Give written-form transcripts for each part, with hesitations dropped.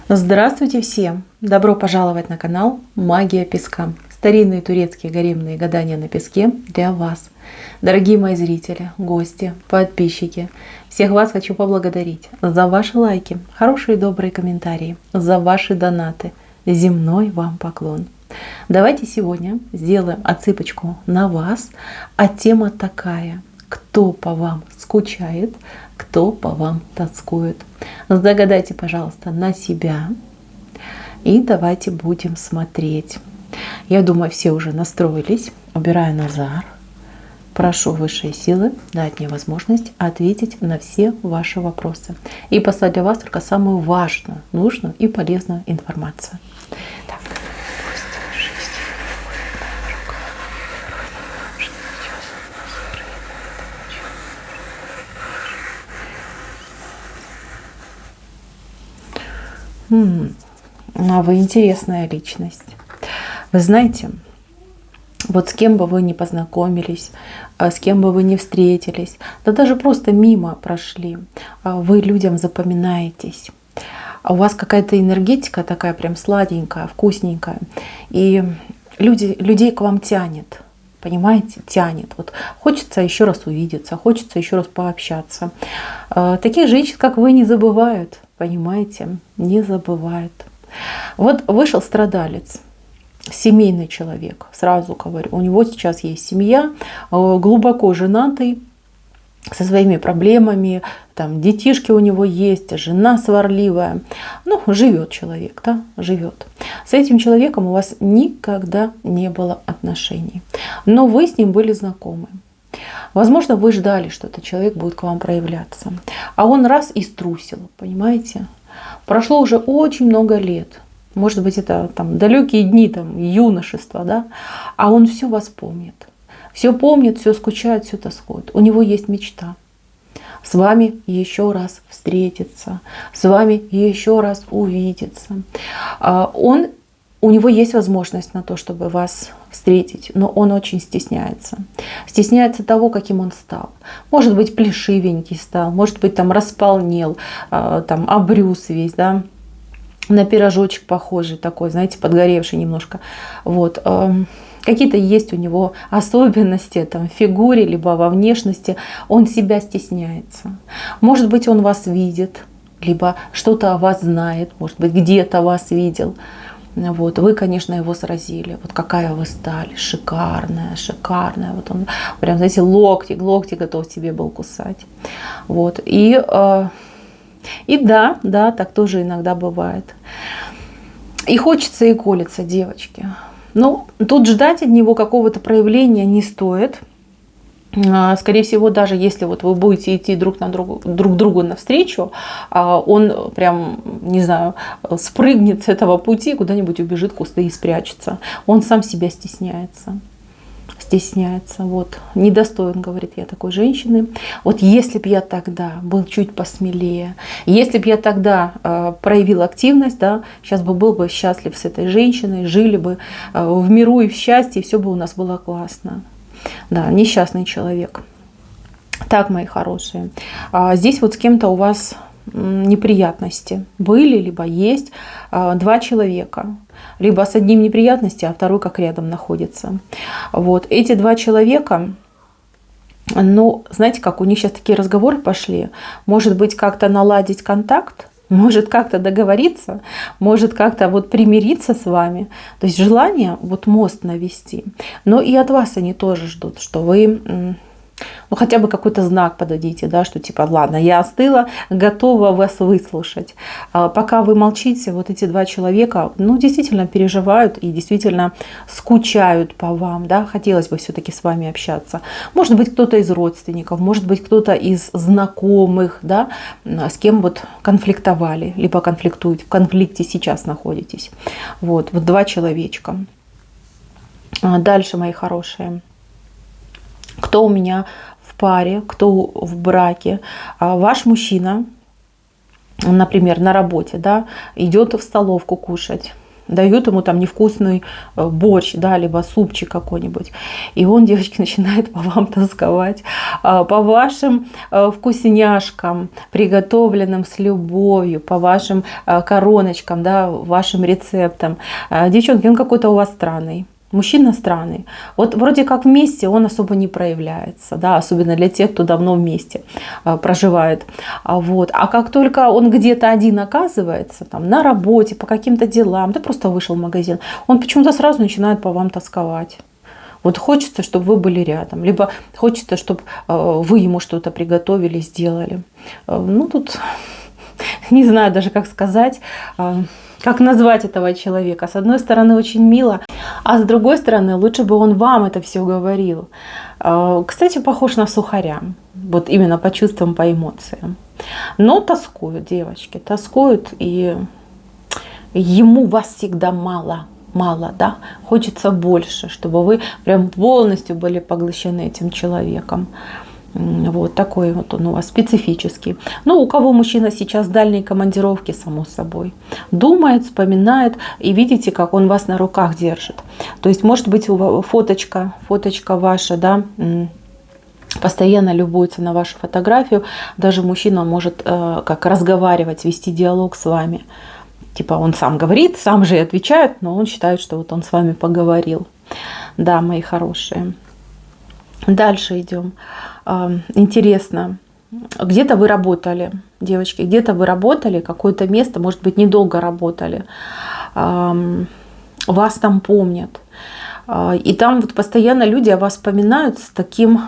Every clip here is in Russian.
Здравствуйте всем! Добро пожаловать на канал Магия Песка. Старинные турецкие гаремные гадания на песке для вас. Дорогие мои зрители, гости, подписчики, всех вас хочу поблагодарить за ваши лайки, хорошие и добрые комментарии, за ваши донаты. Земной вам поклон. Давайте сегодня сделаем отсыпочку на вас, а тема такая: кто по вам скучает, кто по вам тоскует. Загадайте, пожалуйста, на себя. И давайте будем смотреть. Я думаю, все уже настроились. Убираю назад. Прошу высшие силы дать мне возможность ответить на все ваши вопросы. И послать для вас только самую важную, нужную и полезную информацию. Так. А вы интересная личность. Вы знаете, вот с кем бы вы ни познакомились, с кем бы вы ни встретились, да даже просто мимо прошли, вы людям запоминаетесь. У вас какая-то энергетика такая прям сладенькая, вкусненькая. И людей к вам тянет. Понимаете, тянет. Вот хочется еще раз увидеться, хочется еще раз пообщаться. Таких женщин, как вы, не забывают. Понимаете, не забывают. Вот вышел страдалец, семейный человек, сразу говорю, у него сейчас есть семья, глубоко женатый, со своими проблемами, там детишки у него есть, жена сварливая, ну, живет человек, да, живет. С этим человеком у вас никогда не было отношений, но вы с ним были знакомы. Возможно, вы ждали, что этот человек будет к вам проявляться, а он раз и струсил, понимаете? Прошло уже очень много лет, может быть, это там далекие дни, там, юношества, да, а он все вас помнит. Все помнит, все скучает, все тоскует. У него есть мечта с вами еще раз встретиться, с вами еще раз увидеться. У него есть возможность на то, чтобы вас встретить, но он очень стесняется. Стесняется того, каким он стал. Может быть, плешивенький стал, может быть, там располнел, там обрюз весь, да, на пирожочек похожий такой, знаете, подгоревший немножко. Вот. Какие-то есть у него особенности там, в фигуре, либо во внешности. Он себя стесняется. Может быть, он вас видит, либо что-то о вас знает, может быть, где-то вас видел. Вот. Вы, конечно, его сразили. Вот какая вы стали, шикарная, шикарная. Вот он прям, знаете, локти готов себе был кусать. Вот. И да, так тоже иногда бывает. И хочется, и колется, девочки. Но тут ждать от него какого-то проявления не стоит. Скорее всего, даже если вот вы будете идти друг другу навстречу, он прям, не знаю, спрыгнет с этого пути, куда-нибудь убежит в кусты и спрячется. Он сам себя стесняется. Вот, недостоин, говорит, я такой женщины. Вот если бы я тогда был чуть посмелее, если бы я тогда проявил активность, да, сейчас бы был бы счастлив с этой женщиной, жили бы в миру и в счастье, и все бы у нас было классно. Да, несчастный человек. Так, мои хорошие, здесь вот с кем-то у вас неприятности были, либо есть два человека. Либо с одним неприятности, а второй как рядом находится. Вот. Эти два человека, ну, знаете как, у них сейчас такие разговоры пошли. Может быть, как-то наладить контакт, может как-то договориться, может как-то вот примириться с вами. То есть желание вот мост навести. Но и от вас они тоже ждут, что вы... Ну, хотя бы какой-то знак подадите, да, что типа, ладно, я остыла, готова вас выслушать. Пока вы молчите, вот эти два человека, ну, действительно переживают и действительно скучают по вам, да, хотелось бы все-таки с вами общаться. Может быть, кто-то из родственников, может быть, кто-то из знакомых, да, с кем вот конфликтовали, либо конфликтуют, в конфликте сейчас находитесь. Вот два человечка. Дальше, мои хорошие. Кто у меня в паре, кто в браке. Ваш мужчина, например, на работе, да, идет в столовку кушать. дают ему там невкусный борщ, да, либо супчик какой-нибудь. И он, девочки, начинает по вам тосковать, по вашим вкусняшкам, приготовленным с любовью, по вашим короночкам, да, вашим рецептам. Девчонки, он какой-то у вас странный. Мужчина странный. Вот вроде как вместе он особо не проявляется, да, особенно для тех, кто давно вместе проживает. Вот. А как только он где-то один оказывается, там, на работе, по каким-то делам, да просто вышел в магазин, он почему-то сразу начинает по вам тосковать. Вот хочется, чтобы вы были рядом, либо хочется, чтобы вы ему что-то приготовили, сделали. Ну, тут не знаю даже, как сказать, как назвать этого человека. С одной стороны, очень мило, а с другой стороны, лучше бы он вам это все говорил. Кстати, похож на сухаря. Вот именно по чувствам, по эмоциям. Но тоскуют, девочки, тоскуют, и ему вас всегда мало. Мало, да? Хочется больше, чтобы вы прям полностью были поглощены этим человеком. Вот такой вот он у вас специфический. Ну, у кого мужчина сейчас в дальней командировке, само собой, думает, вспоминает, и видите, как он вас на руках держит. То есть, может быть, фоточка ваша, да, постоянно любуется на вашу фотографию. Даже мужчина может как разговаривать, вести диалог с вами. Типа он сам говорит, сам же и отвечает, но он считает, что вот он с вами поговорил. Да, мои хорошие. Дальше идем. Интересно, где-то вы работали, девочки, где-то вы работали, какое-то место, может быть, недолго работали, вас там помнят. И там вот постоянно люди о вас вспоминают с таким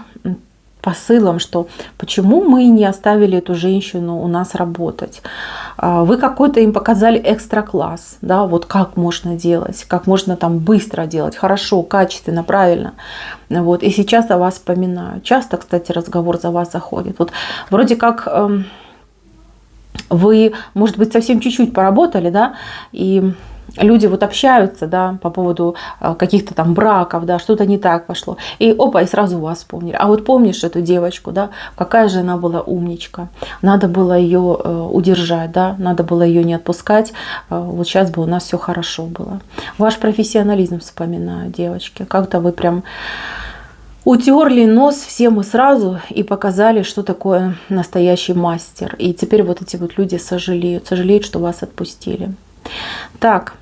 посылом, что почему мы не оставили эту женщину у нас работать. Вы какой-то им показали экстра-класс, да, вот как можно делать, как можно там быстро делать, хорошо, качественно, правильно. Вот, и сейчас о вас вспоминают. Часто, кстати, разговор за вас заходит. Вот вроде как вы, может быть, совсем чуть-чуть поработали, да, и люди вот общаются, да, по поводу каких-то там браков, да, что-то не так пошло. И опа, и сразу вас вспомнили. А вот помнишь эту девочку, да, какая же она была умничка. Надо было ее удержать, да, надо было ее не отпускать. Вот сейчас бы у нас все хорошо было. Ваш профессионализм вспоминаю, девочки. Как-то вы прям утерли нос всем и сразу и показали, что такое настоящий мастер. И теперь вот эти вот люди сожалеют, что вас отпустили. Так,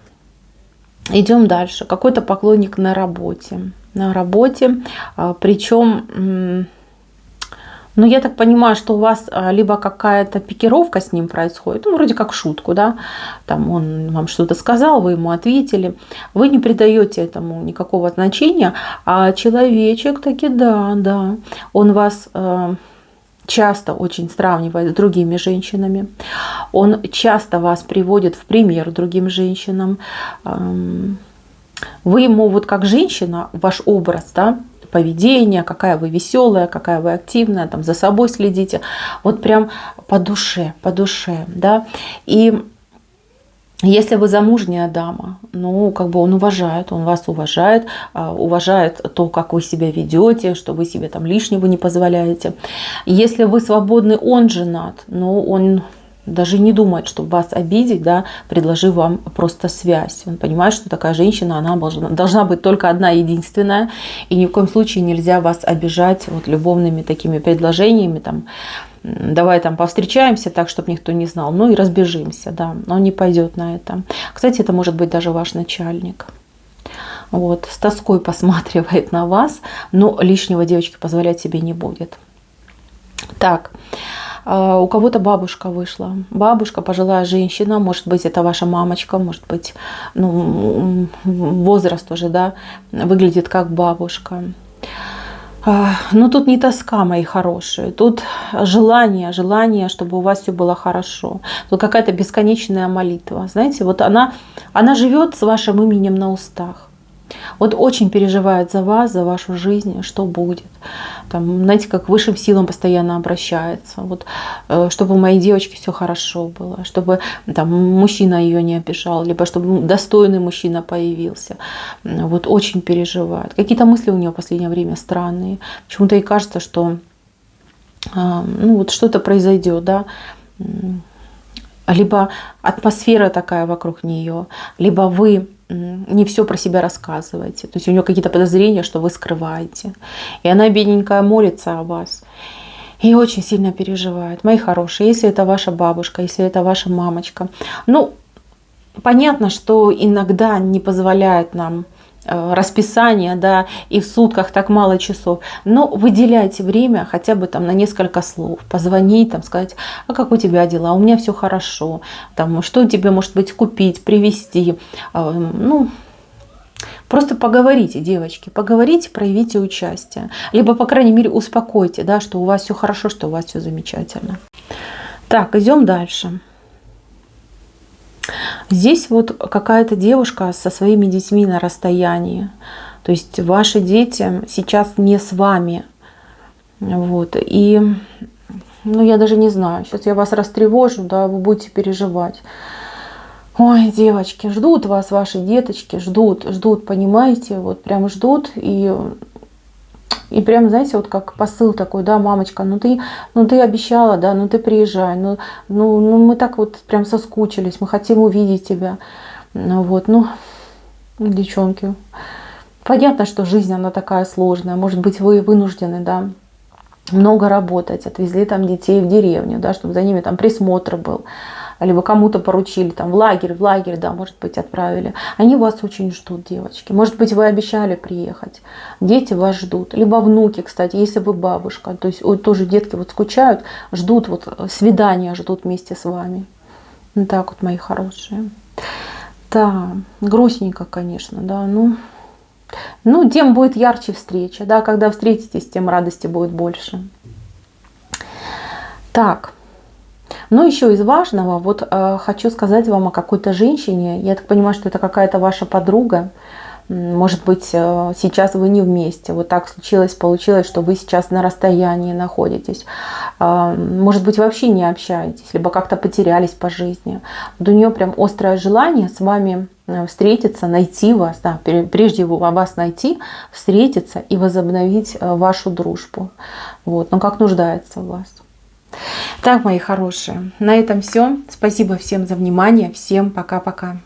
идем дальше. Какой-то поклонник на работе. Причем, ну, я так понимаю, что у вас либо какая-то пикировка с ним происходит, ну, вроде как в шутку, да, там он вам что-то сказал, вы ему ответили, вы не придаете этому никакого значения, а человечек таки, да, он вас часто очень сравнивает с другими женщинами. Он часто вас приводит в пример другим женщинам. Вы ему вот как женщина, ваш образ, да, поведение, какая вы веселая, какая вы активная, там, за собой следите, вот прям по душе, да. И если вы замужняя дама, ну, как бы он вас уважает, уважает то, как вы себя ведете, что вы себе там лишнего не позволяете. Если вы свободный, он женат, но он даже не думает, чтобы вас обидеть, да, предложив вам просто связь. Он понимает, что такая женщина, она должна быть только одна, единственная, и ни в коем случае нельзя вас обижать вот любовными такими предложениями, там, давай там повстречаемся так, чтобы никто не знал, ну и разбежимся, да, он не пойдет на это. Кстати, это может быть даже ваш начальник. Вот, с тоской посматривает на вас, но лишнего, девочки, позволять себе не будет. Так, у кого-то бабушка вышла. Бабушка, пожилая женщина, может быть, это ваша мамочка, может быть, ну, возраст уже, да, выглядит как бабушка. Но тут не тоска, мои хорошие, тут желание, чтобы у вас все было хорошо. Тут какая-то бесконечная молитва. Знаете, вот она живет с вашим именем на устах. Вот очень переживает за вас, за вашу жизнь, что будет. Там, знаете, как к высшим силам постоянно обращается. Вот, чтобы у моей девочки все хорошо было, чтобы там, мужчина ее не обижал, либо чтобы достойный мужчина появился. Вот очень переживает. Какие-то мысли у нее в последнее время странные. Почему-то ей кажется, что ну, вот что-то произойдет, да. либо атмосфера такая вокруг нее, либо вы не все про себя рассказываете. То есть у нее какие-то подозрения, что вы скрываете. И она, бедненькая, молится о вас. И очень сильно переживает. Мои хорошие, если это ваша бабушка, если это ваша мамочка. Ну, понятно, что иногда не позволяет нам расписание, да, и в сутках так мало часов, но выделяйте время хотя бы там на несколько слов, позвонить, там, сказать, а как у тебя дела, у меня все хорошо, там, что тебе, может быть, купить, привезти, ну, просто поговорите, девочки, поговорите, проявите участие, либо, по крайней мере, успокойте, да, что у вас все хорошо, что у вас все замечательно. Так, идем дальше. Здесь вот какая-то девушка со своими детьми на расстоянии. То есть ваши дети сейчас не с вами. Вот. И, ну, я даже не знаю, сейчас я вас растревожу, да, вы будете переживать. Ой, девочки, ждут вас ваши деточки, ждут, понимаете, вот прям ждут. И прям, знаете, вот как посыл такой, да, мамочка, ну ты обещала, да, ну ты приезжай, ну мы так вот прям соскучились, мы хотим увидеть тебя. Ну вот, ну, девчонки, понятно, что жизнь, она такая сложная, может быть, вы вынуждены, да, много работать, отвезли там детей в деревню, да, чтобы за ними там присмотр был. Либо кому-то поручили, там, в лагерь, да, может быть, отправили. Они вас очень ждут, девочки. Может быть, вы обещали приехать. Дети вас ждут. Либо внуки, кстати, если вы бабушка. То есть тоже детки вот скучают, ждут, вот свидания ждут вместе с вами. Вот так вот, мои хорошие. Да, грустненько, конечно, да, ну, тем будет ярче встреча, да, когда встретитесь, тем радости будет больше. Так. Но еще из важного, вот хочу сказать вам о какой-то женщине. Я так понимаю, что это какая-то ваша подруга. Может быть, сейчас вы не вместе. Вот так случилось, получилось, что вы сейчас на расстоянии находитесь. Может быть, вообще не общаетесь, либо как-то потерялись по жизни. Вот у нее прям острое желание с вами встретиться, найти вас, да, прежде вас найти, встретиться и возобновить вашу дружбу. Вот, но как нуждается в вас. Так, мои хорошие, на этом все. Спасибо всем за внимание. Всем пока-пока.